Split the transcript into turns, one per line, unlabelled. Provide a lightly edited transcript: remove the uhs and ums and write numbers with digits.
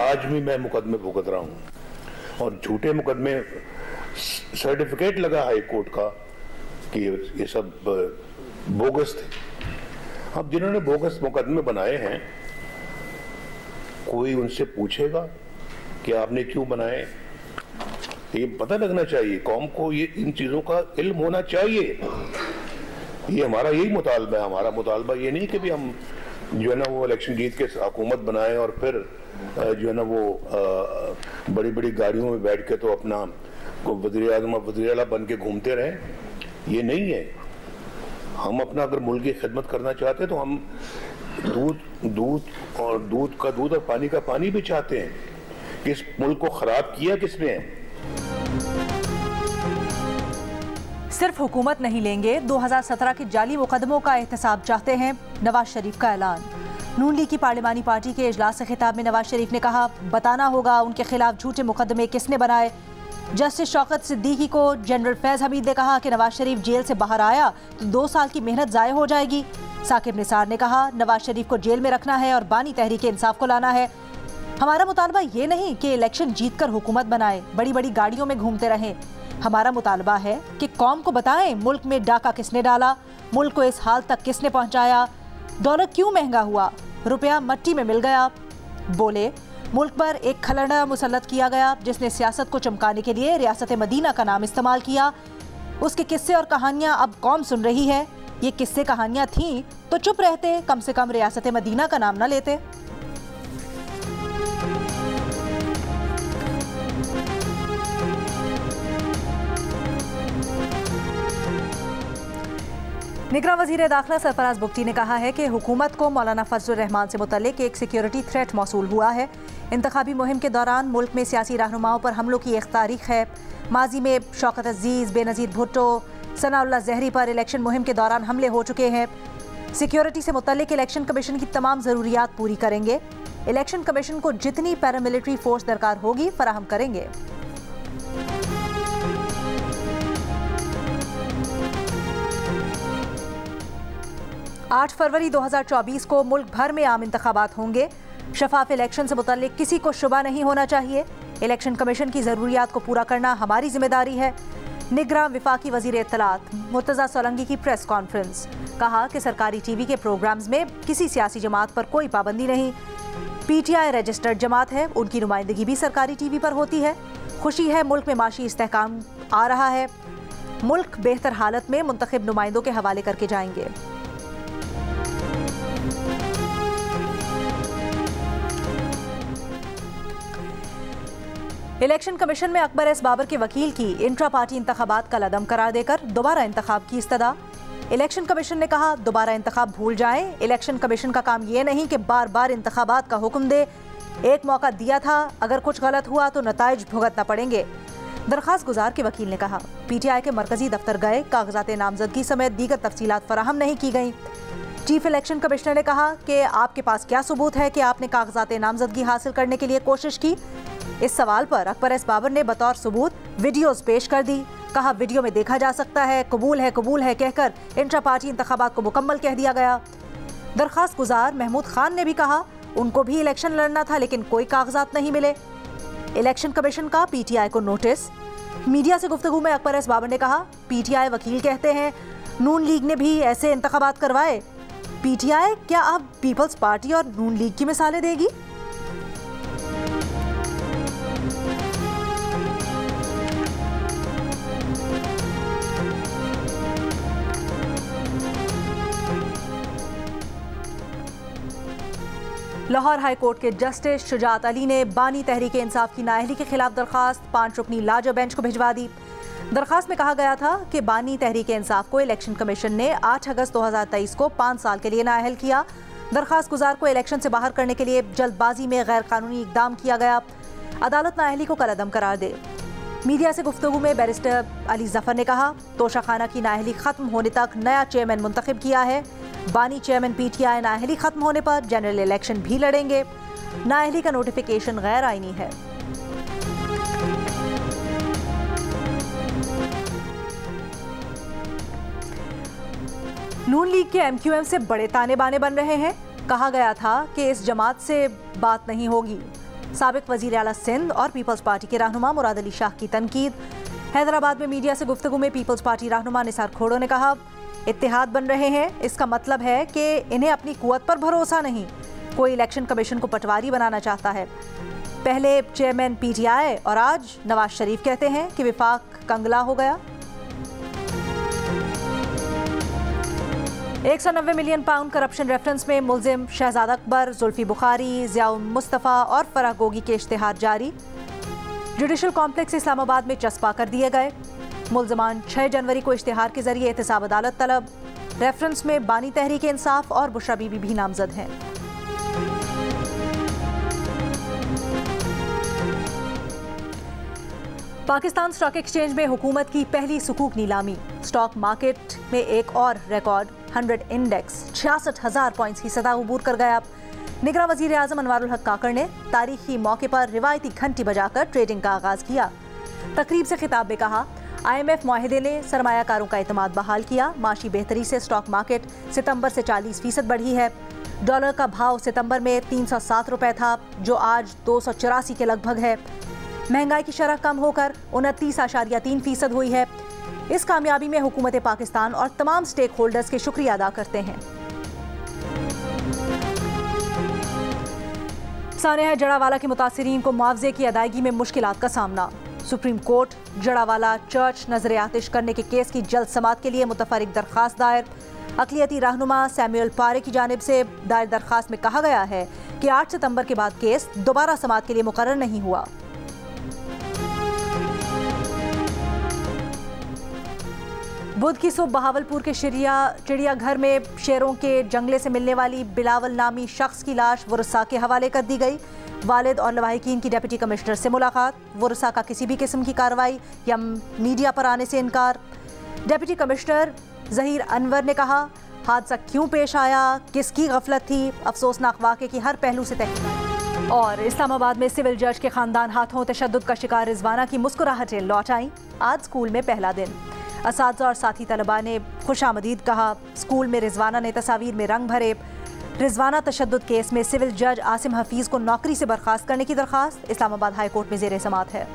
आज भी मैं मुकदमे भुगत रहा हूँ और झूठे मुकदमे, सर्टिफिकेट लगा हाई कोर्ट का कि ये सब बोगस थे। अब जिन्होंने बोगस मुकदमे बनाए हैं, कोई उनसे पूछेगा कि आपने क्यों बनाए? ये पता लगना चाहिए कौम को, ये इन चीजों का इल्म होना चाहिए। ये हमारा यही मुतालबा है। हमारा मुतालबा ये नहीं कि भी हम जो है ना वो इलेक्शन जीत के हुकूमत बनाए और फिर जो है ना वो बड़ी बड़ी गाड़ियों में बैठ के तो अपना वज़ीर आज़म वज़ीर आला बन के घूमते रहें। ये नहीं है। हम अपना अगर मुल्क की खिदमत करना चाहते हैं तो हम दूध का दूध और पानी का पानी भी चाहते हैं। कि इस मुल्क को खराब किया किसने है?
सिर्फ हुकूमत नहीं लेंगे, 2017 के जाली मुकदमों का एहतसाब चाहते हैं, नवाज शरीफ का ऐलान। नून लीग की पार्लिमानी पार्टी के इजलास से खिताब में नवाज शरीफ ने कहा, बताना होगा उनके खिलाफ झूठे मुकदमे किसने बनाए। जस्टिस शौकत सिद्दीकी को जनरल फैज हमीद ने कहा कि नवाज शरीफ जेल से बाहर आया तो 2 साल की मेहनत जाया हो जाएगी। साकिब निसार ने कहा, नवाज शरीफ को जेल में रखना है और बानी तहरीक इंसाफ को लाना है। हमारा मुतालबा ये नहीं कि इलेक्शन जीतकर हुकूमत बनाए, बड़ी बड़ी गाड़ियों में घूमते रहें। हमारा मुतालबा है कि कौम को बताएं मुल्क में डाका किसने डाला, मुल्क को इस हाल तक किसने पहुंचाया, डॉलर क्यों महंगा हुआ, रुपया मट्टी में मिल गया। बोले, मुल्क पर एक खलड़ा मुसल्लत किया गया जिसने सियासत को चमकाने के लिए रियासत मदीना का नाम इस्तेमाल किया। उसके किस्से और कहानियां अब कौम सुन रही है। ये किस्से कहानियां थीं तो चुप रहते, कम से कम रियासत मदीना का नाम न लेते। निगरां वज़ीर दाखिला सरफराज बुगटी ने कहा है कि हुकूमत को मौलाना फजलुर रहमान से मुतल्लिक एक सिक्योरिटी थ्रेट मौसूल हुआ है। इंतखाबी मुहिम के दौरान मुल्क में सियासी रहनुमाओं पर हमलों की एक तारीख है। माजी में शौकत अजीज़, बेनज़ीर भुट्टो, सनाउल्लाह ज़हरी पर इलेक्शन मुहिम के दौरान हमले हो चुके हैं। सिक्योरिटी से मुतल्लिक इलेक्शन कमीशन की तमाम ज़रूरियात पूरी करेंगे। इलेक्शन कमीशन को जितनी पैरामिलिट्री फोर्स दरकार होगी फराहम करेंगे। 8 फरवरी 2024 को मुल्क भर में आम इंतखाबात होंगे। शफाफ इलेक्शन से मुतल्लिक किसी को शुबा नहीं होना चाहिए। इलेक्शन कमीशन की ज़रूरियात को पूरा करना हमारी जिम्मेदारी है। निगरां वफाकी वज़ीर इत्तलात मुर्तज़ा सोलंकी की प्रेस कॉन्फ्रेंस, कहा कि सरकारी टीवी के प्रोग्राम्स में किसी सियासी जमात पर कोई पाबंदी नहीं। PTI रजिस्टर्ड जमात है, उनकी नुमाइंदगी भी सरकारी टीवी पर होती है। खुशी है मुल्क में माशी इस्तेहकाम आ रहा है। मुल्क बेहतर हालत में मुंतखब नुमाइंदों के हवाले करके जाएंगे। इलेक्शन कमीशन में अकबर एस बाबर के वकील की इंट्रा पार्टी इंतखाबात का लदम करार देकर दोबारा इंतखाब की इस्तदा। इलेक्शन कमीशन ने कहा, दोबारा इंतखाब भूल जाएं। इलेक्शन कमीशन का काम ये नहीं कि बार बार इंतखाबात का हुक्म दे। एक मौका दिया था, अगर कुछ गलत हुआ तो नताइज भुगतना पड़ेंगे। दरख्वास्त गुजार के वकील ने कहा, PTI के मरकजी दफ्तर गए, कागजात नामजदगी समेत दीगर तफसीलात फराहम नहीं की गई। चीफ इलेक्शन कमिश्नर ने कहा कि आपके पास क्या सबूत है कि आपने कागजात नामजदगी हासिल करने के लिए कोशिश की। इस सवाल पर अकबर एस बाबर ने बतौर सबूत वीडियोस पेश कर दी। कहा, वीडियो में देखा जा सकता है, कबूल है कहकर इंट्रा पार्टी इंतखाबात को मुकम्मल कह दिया गया। दरख्वास्त गुजार महमूद खान ने भी कहा, उनको भी इलेक्शन लड़ना था लेकिन कोई कागजात नहीं मिले। इलेक्शन कमीशन का PTI को नोटिस। मीडिया से गुफ्तगू में अकबर एस बाबर ने कहा, PTI वकील कहते हैं नून लीग ने भी ऐसे इंतखाबात करवाए। PTI क्या अब पीपल्स पार्टी और नून लीग की मिसालें देगी? लाहौर हाई कोर्ट के जस्टिस शुजात अली ने बानी तहरीक इंसाफ की नाअहली के खिलाफ दरखास्त 5 रुकनी लार्जर बेंच को भिजवा दी। दरखास्त में कहा गया था कि बानी तहरीक इंसाफ को इलेक्शन कमीशन ने 8 अगस्त 2023 को 5 साल के लिए नाअहल किया। दरखास्त गुजार को इलेक्शन से बाहर करने के लिए जल्दबाजी में गैर कानूनी इकदाम किया गया। अदालत नाअहली को कलअदम करार दे। मीडिया से गुफ्तगू में बैरिस्टर अली जफर ने कहा, तोशाखाना की नाअहली खत्म होने तक नया चेयरमैन मुंतखब किया है। बानी चेयरमैन PTI नाअहली खत्म होने पर जनरल इलेक्शन भी लड़ेंगे। नाअहली का नोटिफिकेशन गैर आईनी है। नून लीग के MQM से बड़े ताने बाने बन रहे हैं। कहा गया था कि इस जमात से बात नहीं होगी। साबिक वजीर आला सिंध और पीपल्स पार्टी के रहनुमा मुराद अली शाह की तनकीद। हैदराबाद में मीडिया से गुफ्तगू में पीपल्स पार्टी रहनुमा निसार खोड़ो ने कहा, इत्तेहाद बन रहे हैं, इसका मतलब है कि इन्हें अपनी कुव्वत पर भरोसा नहीं। कोई इलेक्शन कमीशन को पटवारी बनाना चाहता है। पहले चेयरमैन पीटीआई और आज नवाज शरीफ कहते हैं कि विफाक कंगला हो गया। 190 मिलियन पाउंड करप्शन रेफरेंस में मुल्जिम शहजाद अकबर, जुल्फी बुखारी, ज़ियाउल मुस्तफ़ा और फराह गोगी के इश्तिहार जारी। जुडिशल कॉम्प्लेक्स इस्लामाबाद में चस्पा कर दिए गए। मुल्जिमान 6 जनवरी को इश्तिहार के जरिए एहतसाब अदालत तलब। रेफरेंस में बानी तहरीक इंसाफ और बुशरा बीबी भी नामजद हैं। पाकिस्तान स्टॉक एक्सचेंज में हुकूमत की पहली सुकूक नीलामी। स्टॉक मार्केट में एक और रिकॉर्ड 100 इंडेक्स 66,000 पॉइंट्स की सतह अबूर कर गया। निगरां वजीर आजम अनवारुल हक काकड़ ने तारीखी मौके पर रिवायती घंटी बजाकर ट्रेडिंग का आगाज किया। तकरीब से खिताब में कहा, IMF मुआहिदे ने सरमायाकारों का एतमाद बहाल किया। माशी बेहतरी से स्टॉक मार्केट सितंबर से 40% बढ़ी है। डॉलर का भाव सितंबर में 307 रुपए था, जो आज 284 के लगभग है। महंगाई की शरह कम होकर 29.3% हुई है। इस कामयाबी में हुकूमत पाकिस्तान और तमाम स्टेक होल्डर्स के शुक्रिया अदा करते हैं। सानिया जड़ावाला के मुतासिरीन को मुआवजे की अदायगी में मुश्किलात का सामना। सुप्रीम कोर्ट जड़ावाला चर्च नजर आतिश करने के केस की जल्द समाअत के लिए मुतफरिक दरख्वास्त दायर। अक़लियती रहनुमा सैमुअल पारे की जानिब से दायर दरख्वास्त में कहा गया है कि 8 सितंबर के बाद केस दोबारा समाअत के लिए मुकर्रर नहीं हुआ। बुध की सुबह बहावलपुर के चिड़ियाघर में शेरों के जंगले से मिलने वाली बिलावल नामी शख्स की लाश वुरसा के हवाले कर दी गई। वालिद और लवाहिकीन की डिप्टी कमिश्नर से मुलाकात। वुरसा का किसी भी किस्म की कार्रवाई या मीडिया पर आने से इनकार। डिप्टी कमिश्नर जहीर अनवर ने कहा, हादसा क्यों पेश आया, किसकी गफलत थी, अफसोसनाक वाक़े की हर पहलू से तहकीक। और इस्लामाबाद में सिविल जज के खानदान हाथों तशद्दुद का शिकार रिजवाना की मुस्कुराहटें लौट आईं। आज स्कूल में पहला दिन। असातिज़ा और साथी तलबा ने खुशामदीद कहा। स्कूल में रिजवाना ने तस्वीर में रंग भरे। रिजवाना तशद्दुद केस में सिविल जज आसिम हफीज़ को नौकरी से बर्खास्त करने की दरख्वास्त इस्लामाबाद हाई कोर्ट में ज़ेर समाअत है।